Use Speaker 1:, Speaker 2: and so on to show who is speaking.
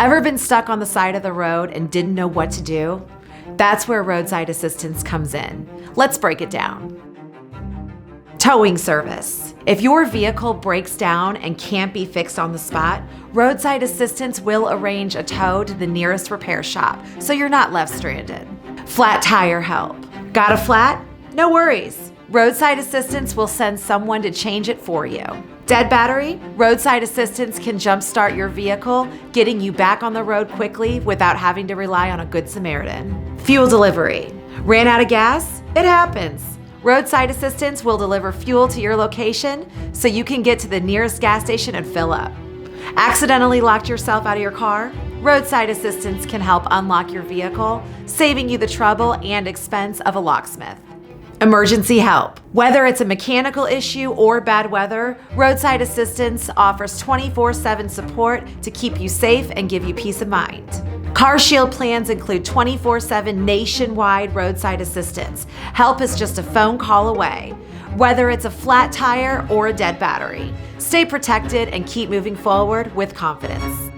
Speaker 1: Ever been stuck on the side of the road and didn't know what to do? That's where roadside assistance comes in. Let's break it down. Towing service. If your vehicle breaks down and can't be fixed on the spot, roadside assistance will arrange a tow to the nearest repair shop so you're not left stranded. Flat tire help. Got a flat? No worries. Roadside assistance will send someone to change it for you. Dead battery? Roadside assistance can jumpstart your vehicle, getting you back on the road quickly without having to rely on a good Samaritan. Fuel delivery. Ran out of gas? It happens. Roadside assistance will deliver fuel to your location so you can get to the nearest gas station and fill up. Accidentally locked yourself out of your car? Roadside assistance can help unlock your vehicle, saving you the trouble and expense of a locksmith. Emergency help. Whether it's a mechanical issue or bad weather, roadside assistance offers 24/7 support to keep you safe and give you peace of mind. CarShield plans include 24/7 nationwide roadside assistance. Help is just a phone call away. Whether it's a flat tire or a dead battery, stay protected and keep moving forward with confidence.